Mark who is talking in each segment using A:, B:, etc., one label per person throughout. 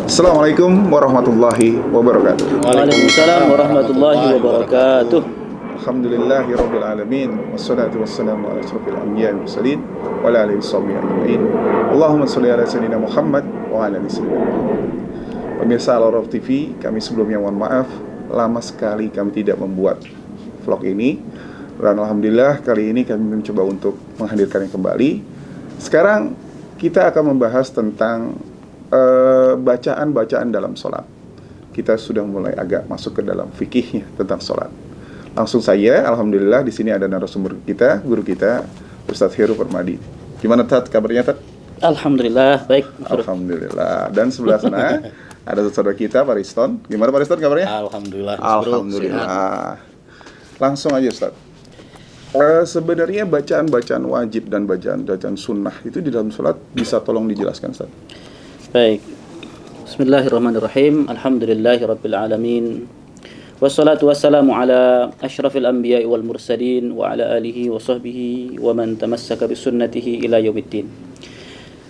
A: Assalamualaikum warahmatullahi wabarakatuh.
B: Waalaikumsalam warahmatullahi wabarakatuh.
A: Alhamdulillahirabbil alamin wassalatu wassalamu ala asyrofil anbiya'i wal mursalin wa ala alihi washabihi ajmain. Allahumma shalli ala sayyidina Muhammad wa ala ali sayyidina Muhammad. Pemirsa Al-Araf TV, kami sebelumnya mohon maaf lama sekali kami tidak membuat vlog ini. Dan alhamdulillah kali ini kami mencoba untuk menghadirkannya kembali. Sekarang kita akan membahas tentang bacaan-bacaan dalam sholat. Kita sudah mulai agak masuk ke dalam fikihnya tentang sholat. Langsung saja, alhamdulillah di sini ada narasumber kita, guru kita, Ustadz Heru Permadi. Gimana Tat, kabarnya Tat?
B: Alhamdulillah, baik.
A: Alhamdulillah. Dan sebelah sana ada saudara kita, Pak Riston. Gimana Pak Riston kabarnya?
C: Alhamdulillah.
A: Alhamdulillah. Langsung aja Ustadz. Sebenarnya bacaan-bacaan wajib dan bacaan-bacaan sunnah itu di dalam sholat bisa tolong dijelaskan Ustadz?
B: Baik. Bismillahirrahmanirrahim. Alhamdulillahirabbil alamin. Wassalatu wassalamu ala asyrafil anbiya'i wal mursalin wa ala alihi wa sahbihi wa man tamassaka bisunnatihi ila yaumiddin.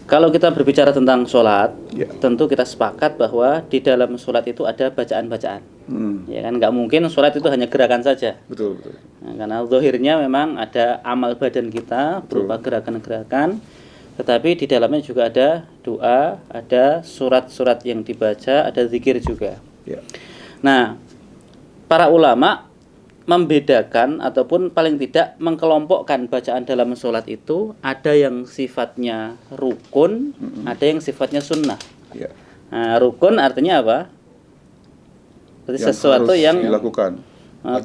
B: Kalau kita berbicara tentang sholat, tentu kita sepakat bahwa di dalam sholat itu ada bacaan-bacaan. Ya kan, nggak mungkin sholat itu hanya gerakan saja.
A: Betul, betul.
B: Nah, karena zahirnya memang ada amal badan kita berupa gerakan-gerakan, tetapi di dalamnya juga ada doa, ada surat-surat yang dibaca, ada zikir juga.
A: Ya.
B: Nah, para ulama membedakan ataupun paling tidak mengkelompokkan bacaan dalam sholat itu ada yang sifatnya rukun, ada yang sifatnya sunnah.
A: Ya.
B: Nah, rukun artinya apa? Berarti sesuatu yang
A: dilakukan.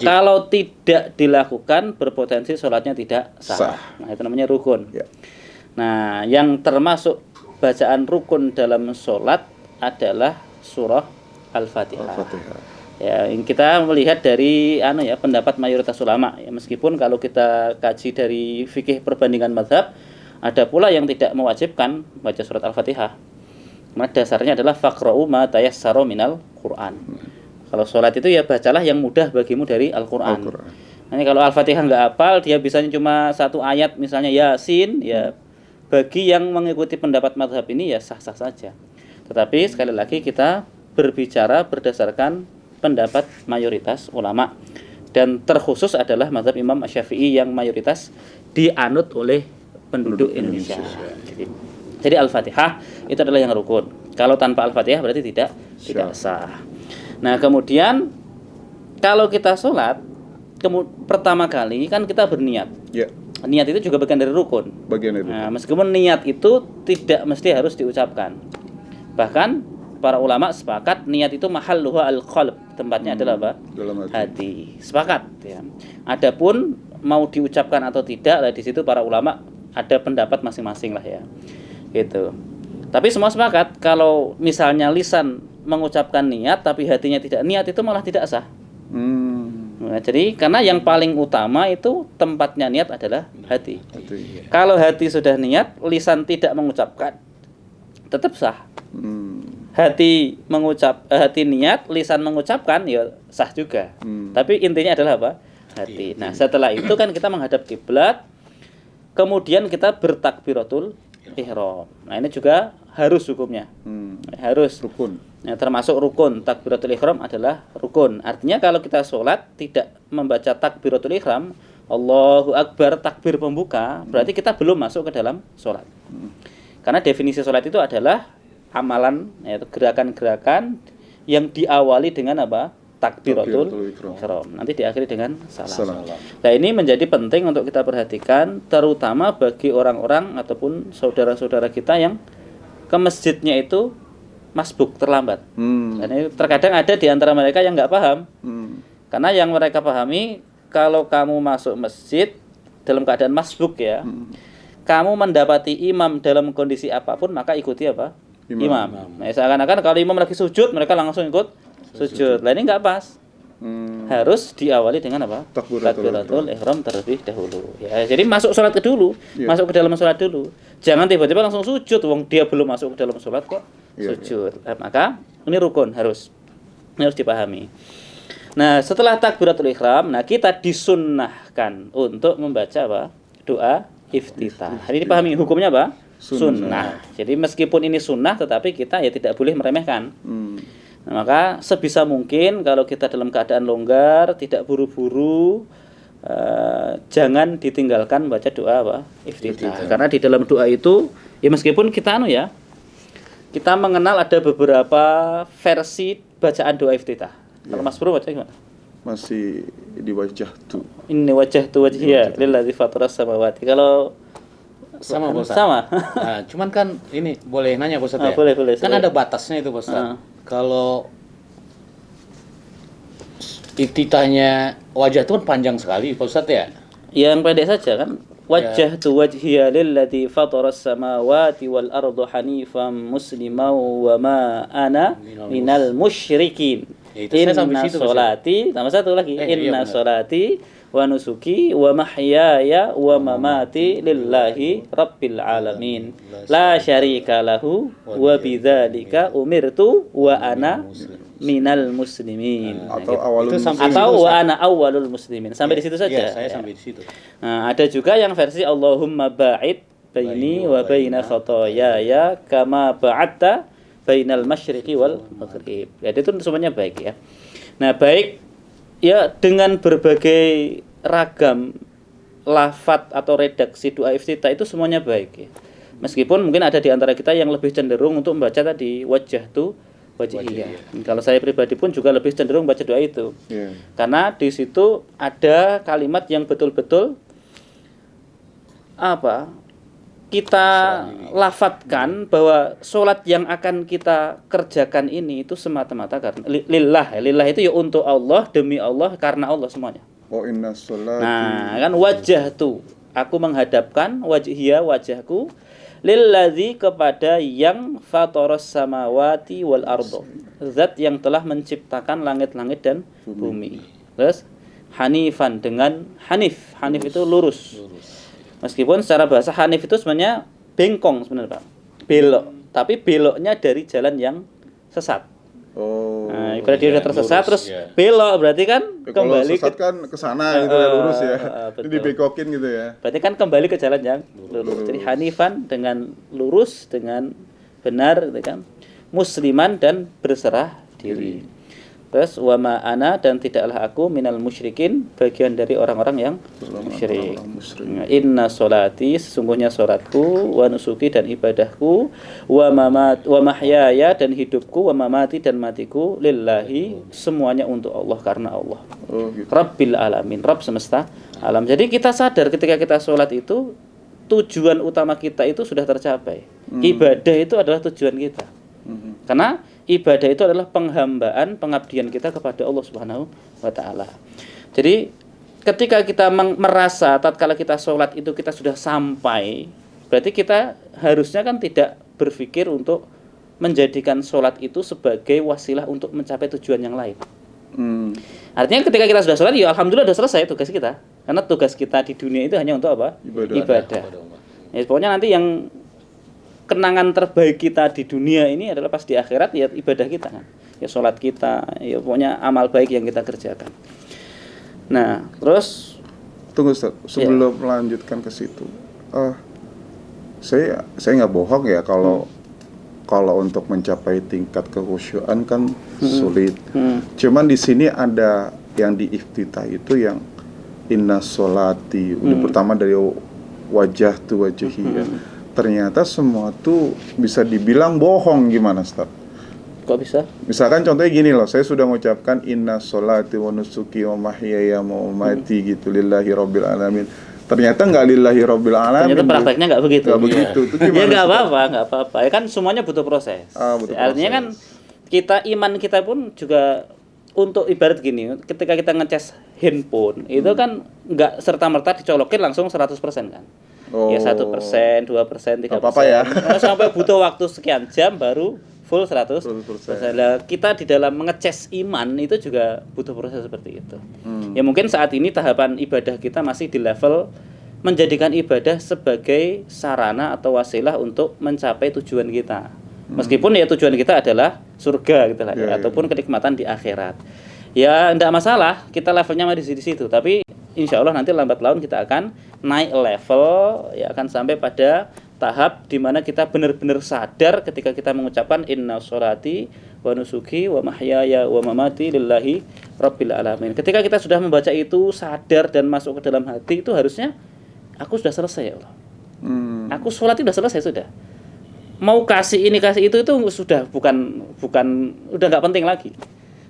B: Kalau tidak dilakukan berpotensi sholatnya tidak sah. Nah, itu namanya rukun.
A: Ya.
B: Nah, yang termasuk bacaan rukun dalam sholat adalah surah Al-Fatihah. Ya, kita melihat dari pendapat mayoritas ulama. Ya, meskipun kalau kita kaji dari fikih perbandingan mazhab, ada pula yang tidak mewajibkan baca surat Al-Fatihah. Nah, dasarnya adalah faqra'u ma tayassara minal Qur'an. Kalau sholat itu ya bacalah yang mudah bagimu dari Al-Qur'an. Nah, kalau Al-Fatihah nggak hafal, dia bisanya cuma satu ayat, misalnya Yasin, ya bagi yang mengikuti pendapat mazhab ini ya sah-sah saja. Tetapi sekali lagi kita berbicara berdasarkan pendapat mayoritas ulama, dan terkhusus adalah mazhab Imam Syafi'i yang mayoritas dianut oleh penduduk Indonesia. Jadi Al-Fatihah itu adalah yang rukun. Kalau tanpa Al-Fatihah berarti tidak sah. Nah, kemudian kalau kita sholat, pertama kali kan kita berniat.
A: Ya.
B: Niat itu juga bagian dari rukun. Nah, meskipun niat itu tidak mesti harus diucapkan. Bahkan para ulama sepakat niat itu mahalluhu al-qalb, tempatnya adalah apa?
A: Dalam
B: hati. Sepakat ya. Adapun mau diucapkan atau tidak, lah di situ para ulama ada pendapat masing-masing lah ya. Gitu. Tapi semua sepakat kalau misalnya lisan mengucapkan niat tapi hatinya tidak niat, itu malah tidak sah. Nah, jadi karena yang paling utama itu tempatnya niat adalah hati. Kalau hati sudah niat, lisan tidak mengucapkan, tetap sah. Hati niat, lisan mengucapkan, ya sah juga. Tapi intinya adalah apa? Hati. Nah, setelah itu kan kita menghadap kiblat, kemudian kita bertakbiratul ihram. Nah, ini juga harus hukumnya. Harus
A: rukun.
B: Nah, termasuk rukun. Takbiratul ihram adalah rukun. Artinya kalau kita sholat tidak membaca takbiratul ihram, Allahu Akbar, takbir pembuka, berarti kita belum masuk ke dalam sholat. Karena definisi sholat itu adalah amalan, yaitu gerakan-gerakan yang diawali dengan apa? Takbiratul ihram. Nanti diakhiri dengan salam. Nah, ini menjadi penting untuk kita perhatikan, terutama bagi orang-orang ataupun saudara-saudara kita yang ke masjidnya itu masbuk, terlambat. Dan terkadang ada di antara mereka yang nggak paham. Karena yang mereka pahami, kalau kamu masuk masjid dalam keadaan masbuk ya, kamu mendapati imam dalam kondisi apapun, maka ikuti apa? Imam. Nah, seakan-akan kalau imam lagi sujud, mereka langsung ikut sujud. Nah, ini nggak pas. Harus diawali dengan apa? Takbiratul ihram terlebih dahulu. Ya, jadi masuk sholat dulu, masuk ke dalam sholat dulu. Jangan tiba-tiba langsung sujud, wong dia belum masuk ke dalam sholat kok sujud. Maka ini rukun, harus dipahami. Nah, setelah takbiratul ihram, nah kita disunnahkan untuk membaca apa? Doa iftitah. Ini dipahami hukumnya apa? sunnah. Jadi meskipun ini sunnah, tetapi kita ya tidak boleh meremehkan. Nah, maka sebisa mungkin kalau kita dalam keadaan longgar, tidak buru-buru, jangan ditinggalkan baca doa apa? Iftitah. Karena di dalam doa itu, ya meskipun kita kita mengenal ada beberapa versi bacaan doa iftitah. Kalau Mas Bro baca gimana?
A: Masih di wajah tuh.
B: Ini wajah tu wajhiya lillazi fataras samawati. Kalau
C: sama Pak Ustaz.
B: Sama.
C: Nah, cuman kan ini boleh nanya Pak Ustaz ya?
B: Boleh.
C: Kan ada batasnya itu Pak Ustaz. Kalau iftitahnya wajah itu kan panjang sekali Pak Ustaz ya?
B: Yang pendek saja kan. Wajah tu wajhiya lillazi fataras samawati wal arda hanifan musliman wa ma ana minal musyrikin.
C: Ya, itu saya sampai
B: Inna
C: situ, Pak.
B: solati, tambah satu lagi.
C: Iya,
B: Inna
C: benar.
B: solati wa nusuki wa mahyaya wa mamati lillahi rabbil alamin. La syarika lahu wa bidzalika umirtu wa ana minal muslimin.
A: Atau awalul
C: Itu sampai
B: Atau
C: situ,
B: wa
C: Ustaz.
B: ana awwalul muslimin. Sampai di situ saja.
C: Iya, saya
B: Ya.
C: sampai di situ.
B: Nah, ada juga yang versi Allahumma ba'id baini wa baina khotoyaya kama ba'atta bainal masyriqi wal maghrib. Jadi itu semuanya baik ya. Nah, baik ya dengan berbagai ragam lafat atau redaksi doa iftitah itu semuanya baik ya. Meskipun mungkin ada di antara kita yang lebih cenderung untuk membaca tadi wajah tu wajhiyah. Kalau saya pribadi pun juga lebih cenderung baca doa itu.
A: Iya.
B: Karena di situ ada kalimat yang betul-betul kita lafatkan bahwa sholat yang akan kita kerjakan ini itu semata-mata karena lillah. Lillah itu ya untuk Allah, demi Allah, karena Allah semuanya.
A: Oh inna sholati.
B: Nah, kan wajah tuh aku menghadapkan wajahku lillazi kepada yang fataras samawati wal ardo. Zat yang telah menciptakan langit-langit dan bumi. Terus hanifan dengan hanif. Hanif itu lurus. Meskipun secara bahasa hanif itu sebenarnya bengkong sebenarnya Pak. Belok, tapi beloknya dari jalan yang sesat.
A: Oh.
B: Nah, ibarat dia sudah tersesat
C: lurus,
B: terus
C: ya.
B: belok berarti kan
A: Ya, kalau
B: kembali
A: sesat kan ke sana gitu ya, lurus ya.
B: betul.
A: Ini dibekokin gitu ya.
B: Berarti kan kembali ke jalan yang lurus. Jadi hanifan dengan lurus, dengan benar gitu kan. Musliman dan berserah diri. Terus wa ma ana dan tidaklah aku minal musyrikin bagian dari orang-orang yang musyrik. Inna sholati sesungguhnya salatku wa nusuki dan ibadahku wa mahyaya dan hidupku wa mamati dan matiku lillahi semuanya untuk Allah karena Allah.
A: Oh gitu.
B: Rabbil alamin, Rabb semesta alam. Jadi kita sadar ketika kita sholat itu tujuan utama kita itu sudah tercapai. Ibadah itu adalah tujuan kita. Karena ibadah itu adalah penghambaan, pengabdian kita kepada Allah Subhanahu wa taala. Jadi ketika kita merasa tatkala kita sholat itu kita sudah sampai, berarti kita harusnya kan tidak berpikir untuk menjadikan sholat itu sebagai wasilah untuk mencapai tujuan yang lain. Artinya ketika kita sudah sholat, ya alhamdulillah sudah selesai tugas kita. Karena tugas kita di dunia itu hanya untuk apa? Ibadah. Ya, pokoknya nanti yang kenangan terbaik kita di dunia ini adalah pas di akhirat ya ibadah kita kan. Ya sholat kita, ya pokoknya amal baik yang kita kerjakan. Nah, terus
A: Tunggu Ustaz, sebelum melanjutkan ke situ. Saya nggak bohong ya kalau untuk mencapai tingkat kekhusyuan kan sulit. Cuman di sini ada yang di iftitah itu yang inna sholati. Ini pertama dari wajah tu wajhiyah. Ternyata semua tuh bisa dibilang bohong, gimana Ustaz?
B: kok bisa?
A: Misalkan contohnya gini loh, saya sudah mengucapkan inna sholati wa nusuki wa mahyaya wa mamati gitu lillahi rabbil alamin. Ternyata nggak lillahi rabbil alamin.
B: Ternyata prakteknya nggak begitu.
A: Nggak begitu. Itu
B: Ya
A: gimana,
B: nggak
A: Ustaz?
B: apa-apa. Ya kan semuanya butuh proses.
A: Butuh
B: Artinya kan kita iman kita pun juga untuk ibarat gini, ketika kita ngecas handphone itu kan nggak serta merta dicolokin langsung 100% kan. Ya 1%, 2%, 3%.
A: Apa-apa ya.
B: Sampai butuh waktu sekian jam baru full 100%.
A: 100%.
B: Nah, kita di dalam mengecas iman itu juga butuh proses seperti itu. Ya mungkin saat ini tahapan ibadah kita masih di level menjadikan ibadah sebagai sarana atau wasilah untuk mencapai tujuan kita. Meskipun ya tujuan kita adalah surga gitu lah, ataupun kenikmatan di akhirat. Ya enggak masalah, kita levelnya masih di situ, tapi insya Allah nanti lambat laun kita akan naik level, ya akan sampai pada tahap di mana kita benar-benar sadar ketika kita mengucapkan inna sholati wa nusuki wa mahyaya wa mamati lillahi rabbil alamin. Ketika kita sudah membaca itu sadar dan masuk ke dalam hati, itu harusnya aku sudah selesai ya Allah. Aku sholat itu sudah selesai sudah. Mau kasih ini kasih itu sudah bukan udah nggak penting lagi.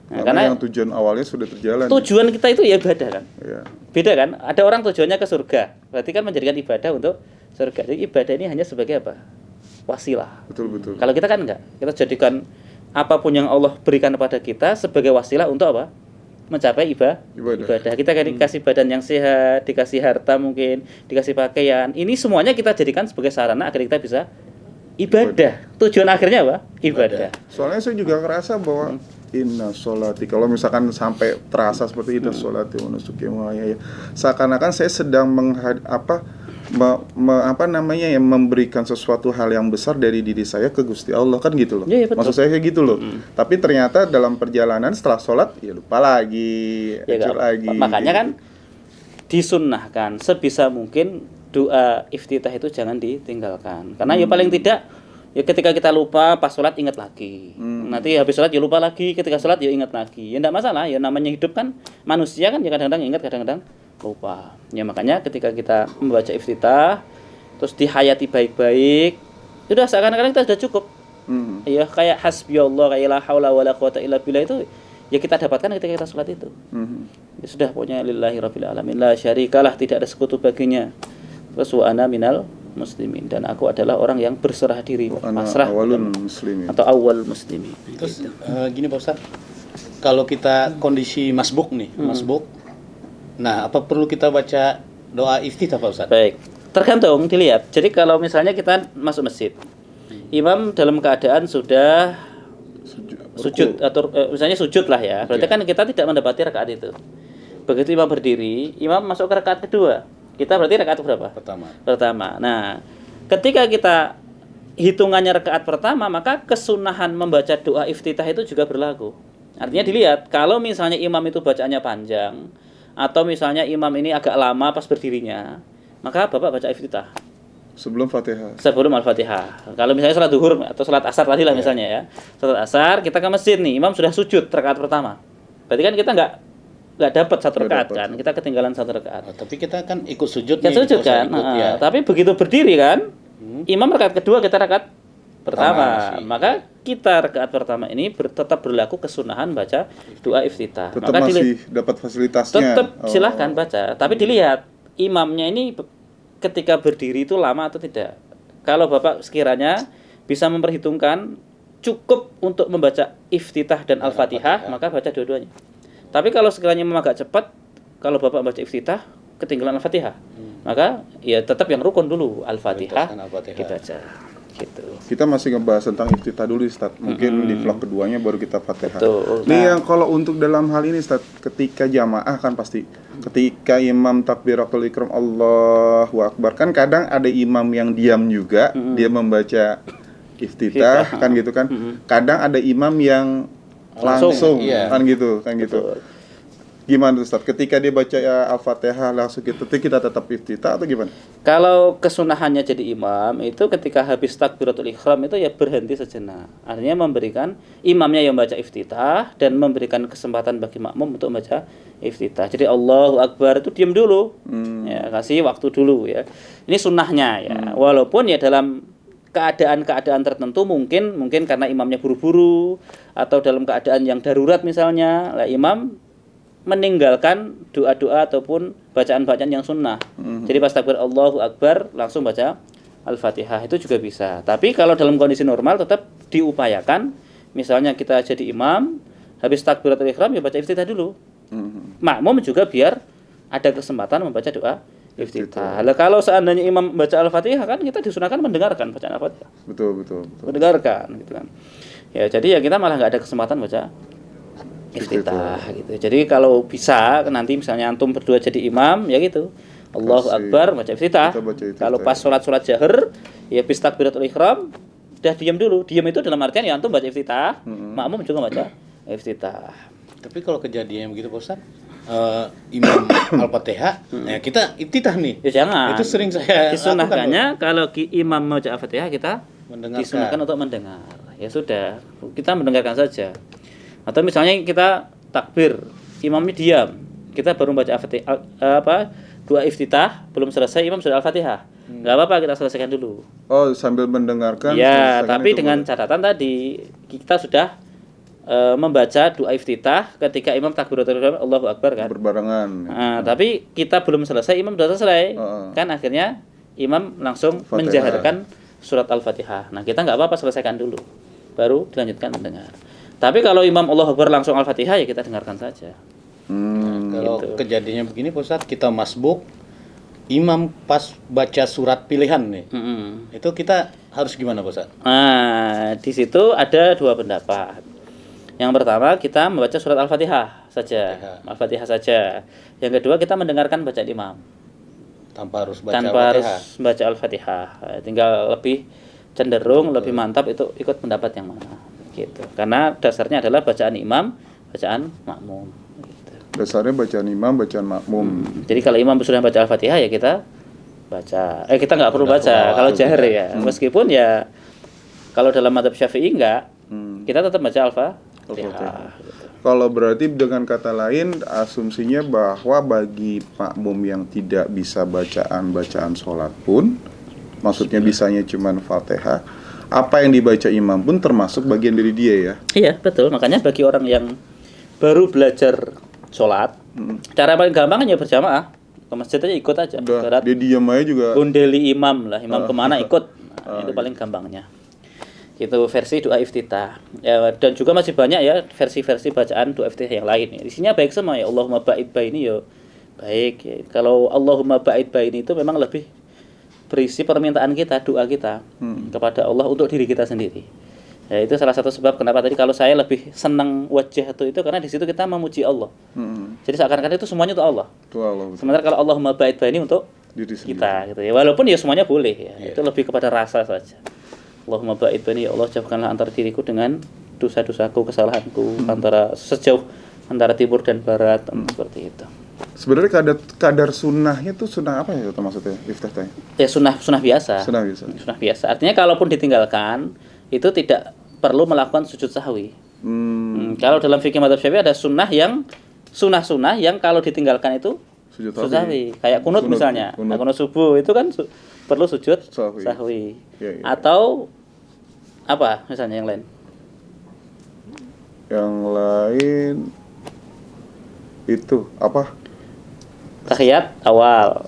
B: Nah, karena
A: yang tujuan awalnya sudah terjalan.
B: Tujuan kita itu ya ibadah kan.
A: Ya.
B: Beda kan? Ada orang tujuannya ke surga. Berarti kan menjadikan ibadah untuk surga. Jadi ibadah ini hanya sebagai apa? Wasilah.
A: Betul.
B: Kalau kita kan enggak. Kita jadikan apapun yang Allah berikan kepada kita sebagai wasilah untuk apa? Mencapai ibadah. Kita kan dikasih badan yang sehat, dikasih harta mungkin, dikasih pakaian. Ini semuanya kita jadikan sebagai sarana agar kita bisa ibadah. Tujuan akhirnya apa? Ibadah.
A: Soalnya saya juga ngerasa bahwa inna sholati, kalau misalkan sampai terasa seperti inna sholati wa nusuki wa mahyaya, seakan-akan saya sedang memberikan sesuatu hal yang besar dari diri saya ke Gusti Allah, kan gitu loh.
B: Ya, betul.
A: Maksud saya kayak gitu loh. Tapi ternyata dalam perjalanan setelah sholat ya lupa lagi, lagi.
B: Makanya kan disunnahkan sebisa mungkin doa iftitah itu jangan ditinggalkan. Karena ya paling tidak ya ketika kita lupa pas sholat ingat lagi. Nanti habis sholat ya lupa lagi, ketika sholat ya ingat lagi. Ya enggak masalah, ya namanya hidup kan manusia kan ya kadang-kadang ingat, kadang-kadang lupa. Ya makanya ketika kita membaca iftitah terus dihayati baik-baik, sudah seakan-akan kita sudah cukup. Ya kayak hasbiyallah, kayak la haula wala quwata illa billah itu ya kita dapatkan ketika kita sholat itu. Ya sudah pokoknya lillahi rabbil alamin la syarikalah, tidak ada sekutu baginya. Terus wa ana minal muslimin, dan aku adalah orang yang berserah diri, pasrah atau awal muslimin.
C: Terus gini Pak Ustaz, kalau kita kondisi masbuk nih, masbuk, nah apa perlu kita baca doa iftitah Pak Ustaz?
B: Baik, tergantung dilihat. Jadi kalau misalnya kita masuk masjid, imam dalam keadaan sudah sujud atau misalnya sujud lah ya, berarti kan kita tidak mendapati rakaat itu. Begitu imam berdiri, imam masuk ke rakaat kedua, kita berarti rakaat berapa? Pertama. Nah, ketika kita hitungannya rakaat pertama, maka kesunahan membaca doa iftitah itu juga berlaku. Artinya dilihat, kalau misalnya imam itu bacaannya panjang, atau misalnya imam ini agak lama pas berdirinya, maka Bapak baca iftitah
A: sebelum Fatihah.
B: Sebelum Al-Fatihah. Kalau misalnya sholat duhur atau sholat asar tadi lah misalnya ya. Sholat asar, kita ke masjid nih, imam sudah sujud rakaat pertama. Berarti kan kita nggak dapat satu rakaat kan, kita ketinggalan satu rakaat.
C: Tapi kita kan ikut sujud
B: nih. Sujud kan. Ya. Tapi begitu berdiri kan, imam rakaat kedua, kita rakaat pertama. Maka kita rakaat pertama ini tetap berlaku kesunahan baca doa iftitah.
A: Tetap
B: maka
A: masih dapat fasilitasnya.
B: Tetap silahkan baca, tapi dilihat imamnya ini ketika berdiri itu lama atau tidak. Kalau Bapak sekiranya bisa memperhitungkan cukup untuk membaca iftitah dan Al-Fatihah, maka baca dua-duanya. Tapi kalau sekiranya memang agak cepat, kalau Bapak baca iftitah ketinggalan Al-Fatihah, maka ya tetap yang rukun dulu Al-Fatihah dibaca. Gitu.
A: Kita masih ngebahas tentang iftitah dulu Ustaz. Mungkin di vlog keduanya baru kita Fatihah.
B: Betul.
A: Nih yang kalau untuk dalam hal ini Ustaz, ketika jamaah kan pasti ketika imam takbiratul ikram Allahu Akbar, kan kadang ada imam yang diam juga, dia membaca iftitah kan gitu kan. Kadang ada imam yang langsung kan gitu. Betul. Gimana Ustaz? Ketika dia baca ya Al-Fatihah langsung kita tetap iftitah atau gimana?
B: Kalau kesunahannya jadi imam itu ketika habis takbiratul ihram itu ya berhenti sejenak. Artinya memberikan imamnya yang baca iftitah dan memberikan kesempatan bagi makmum untuk membaca iftitah. Jadi Allahu Akbar itu diam dulu. Ya, kasih waktu dulu ya. Ini sunnahnya ya. Walaupun ya dalam keadaan-keadaan tertentu mungkin karena imamnya buru-buru atau dalam keadaan yang darurat misalnya, lah imam meninggalkan doa-doa ataupun bacaan-bacaan yang sunnah. Jadi pas takbir Allahu Akbar langsung baca Al-Fatihah itu juga bisa. Tapi kalau dalam kondisi normal tetap diupayakan, misalnya kita jadi imam, habis takbiratul ihram ya baca iftitah dulu. Makmum juga biar ada kesempatan membaca doa iftitah. Lah kalau seandainya imam baca Al-Fatihah kan kita disunahkan mendengarkan bacaan Al-Fatihah.
A: Betul.
B: Mendengarkan gitu kan. Ya jadi ya kita malah nggak ada kesempatan baca iftitah gitu. Jadi kalau bisa nanti misalnya antum berdua jadi imam ya gitu. Allahu Akbar baca iftitah. Kalau pas sholat jahar ya bis takbiratul ihram udah diam dulu. Diam itu dalam artian ya antum baca iftitah, makmum juga baca iftitah.
C: Tapi kalau kejadian begitu Pak Ustaz, Imam Al-Fatihah, ya kita iftitah nih.
B: Ya jangan.
C: Itu sering saya
B: disunahkannya kalau imam membaca Al-Fatihah kita
C: Mendengarkan.
B: disunahkan untuk mendengar. Ya sudah, kita mendengarkan saja. Atau misalnya kita takbir, imamnya diam, kita baru baca Al-Fatihah, doa iftitah belum selesai, imam sudah Al-Fatihah. Nggak apa-apa, kita selesaikan dulu.
A: Oh, sambil mendengarkan.
B: Ya,
A: selesaikan
B: tapi
A: itu
B: dengan
A: boleh.
B: catatan tadi kita sudah membaca doa iftitah ketika imam takbiratul ihram Allahu Akbar kan.
A: Berbarengan.
B: Nah, tapi kita belum selesai, imam sudah selesai. Kan akhirnya imam langsung
A: Fatihah.
B: menjaharkan surat Al-Fatihah. Nah, kita nggak apa-apa, selesaikan dulu. Baru dilanjutkan mendengar. Tapi kalau imam Allahu Akbar langsung Al-Fatihah, ya kita dengarkan saja.
C: Kalau
B: Gitu.
C: kejadiannya begini Pak Ustadz, kita masbuk, imam pas baca surat pilihan nih, itu kita harus gimana Pak Ustadz?
B: Nah, di situ ada dua pendapat. Yang pertama, kita membaca surat Al-Fatihah saja. Al-Fatihah saja. Yang kedua, kita mendengarkan bacaan imam.
C: Tanpa harus baca
B: Tanpa harus
C: Al-Fatihah.
B: baca Al-Fatihah. Tinggal lebih cenderung, lebih mantap itu ikut pendapat yang mana. Gitu. Karena dasarnya adalah bacaan imam, bacaan makmum. Gitu.
A: Dasarnya bacaan imam, bacaan makmum.
B: Jadi kalau imam sudah baca Al-Fatihah, ya kita baca. Kita nggak perlu baca kalau jahar ya. Meskipun ya kalau dalam madzhab Syafi'i enggak, kita tetap baca Al-Fatihah. Gitu.
A: Kalau berarti dengan kata lain, asumsinya bahwa bagi makmum yang tidak bisa bacaan sholat pun, maksudnya bisanya cuma Fatihah, apa yang dibaca imam pun termasuk bagian dari dia ya.
B: Iya, betul. Makanya bagi orang yang baru belajar sholat, cara paling gampang hanya berjamaah. Ke masjid aja ikut aja.
A: Udah,
B: Berat
A: dia diam aja juga.
B: gundeli imam lah, imam kemana ikut. Nah, itu paling gampangnya. Itu versi doa iftitah. Ya, dan juga masih banyak ya versi-versi bacaan doa iftitah yang lain. Isinya baik semua ya. Allahumma ba'id baini ya baik. Ya. Kalau Allahumma ba'id baini itu memang lebih berisi permintaan kita, doa kita kepada Allah untuk diri kita sendiri. Ya, itu salah satu sebab kenapa tadi kalau saya lebih senang wajah itu karena di situ kita memuji Allah. Jadi seakan-akan itu semuanya untuk Allah.
A: Itu Allah.
B: Sementara kalau Allahumma ba'id baini untuk
A: Diri sendiri.
B: kita gitu ya. Walaupun ya semuanya boleh ya. Itu lebih kepada rasa saja. Allahumma ba'id baini, ya Allah jauhkanlah antara diriku dengan dosa-dosaku, kesalahanku, sejauh antara timur dan barat, seperti itu.
A: Sebenarnya kadar sunnahnya tuh sunnah apa ya itu maksudnya iftitahnya?
B: Ya sunnah biasa.
A: Sunnah biasa.
B: Sunnah biasa. Artinya kalaupun ditinggalkan itu tidak perlu melakukan sujud sahwi. Kalau dalam fikih madzhab Syafi'i ada sunnah yang kalau ditinggalkan itu
A: Sujud
B: sahwi. Kayak kunut misalnya. Nah, kunut subuh itu kan perlu sujud sahwi.
A: Ya.
B: Atau apa misalnya yang lain?
A: Yang lain itu apa?
B: Tahiyat awal.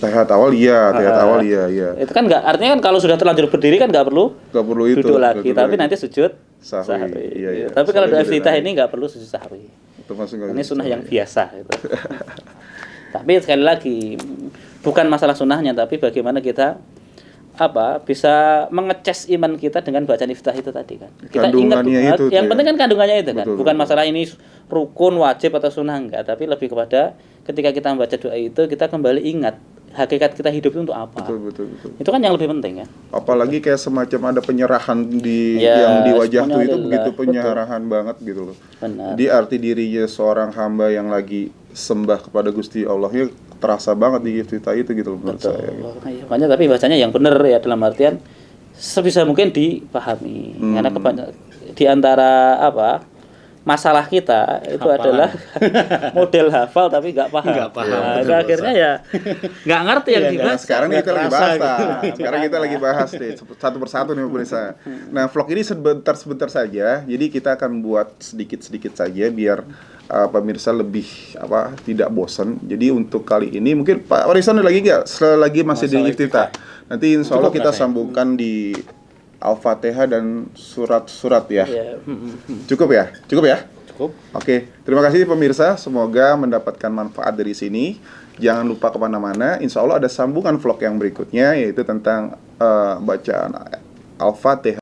A: Tahiyat awal iya.
B: Itu kan nggak, artinya kan kalau sudah terlanjur berdiri kan nggak perlu
A: itu.
B: duduk lagi, tapi nanti sujud
A: sahwi. Iya.
B: Tapi kalau doa
A: Sahwi
B: iftitah
A: beda.
B: ini nggak perlu sujud sahwi.
A: Termasuk nggak
B: Ini
A: bisa
B: sunnah yang
A: sahwi.
B: biasa gitu. Tapi sekali lagi bukan masalah sunnahnya, tapi bagaimana kita bisa mengecas iman kita dengan bacaan iftitah itu tadi kan. Kita ingat
A: Kandungannya itu
B: yang
A: tuh
B: penting
A: ya.
B: kan kandungannya itu kan.
A: Betul,
B: Bukan
A: betul.
B: masalah ini rukun, wajib atau sunnah enggak, tapi lebih kepada ketika kita membaca doa itu kita kembali ingat hakikat kita hidup itu untuk apa.
A: Betul.
B: Itu kan yang lebih penting kan.
A: Apalagi kayak semacam ada penyerahan
B: Ya,
A: yang di wajah tuh
B: semuanya
A: itu
B: adalah,
A: begitu penyerahan banget gitu loh.
B: Benar.
A: Jadi arti dirinya seorang hamba yang lagi sembah kepada Gusti Allahnya terasa banget di iftitah itu gitu loh menurut
B: Betul.
A: saya. Gitu.
B: Makanya tapi bacanya yang benar ya, dalam artian sebisa mungkin dipahami. Karena di antara masalah kita itu
C: Hafalan.
B: adalah model hafal tapi nggak paham.
C: Nggak paham,
B: Nah,
C: betul,
B: akhirnya ya nggak ngerti yang
C: Iya,
B: dibahas.
A: Nah, sekarang
C: nggak
A: kita lagi
C: terasa
A: bahas
C: gitu.
A: Sekarang kita lagi bahas deh satu persatu nih pemirsa. Nah, vlog ini sebentar saja. Jadi kita akan buat sedikit saja biar pemirsa lebih tidak bosan. Jadi untuk kali ini mungkin Pak Warisan ada lagi nggak? Selagi masih di iftitah. Nanti insya Allah kita sambungkan di Al-Fatihah dan surat-surat ya.
B: Ya,
A: Cukup ya?
C: Cukup.
A: Oke, terima kasih pemirsa. Semoga mendapatkan manfaat dari sini. Jangan lupa kemana-mana. Insya Allah ada sambungan vlog yang berikutnya, yaitu tentang bacaan Al-Fatihah.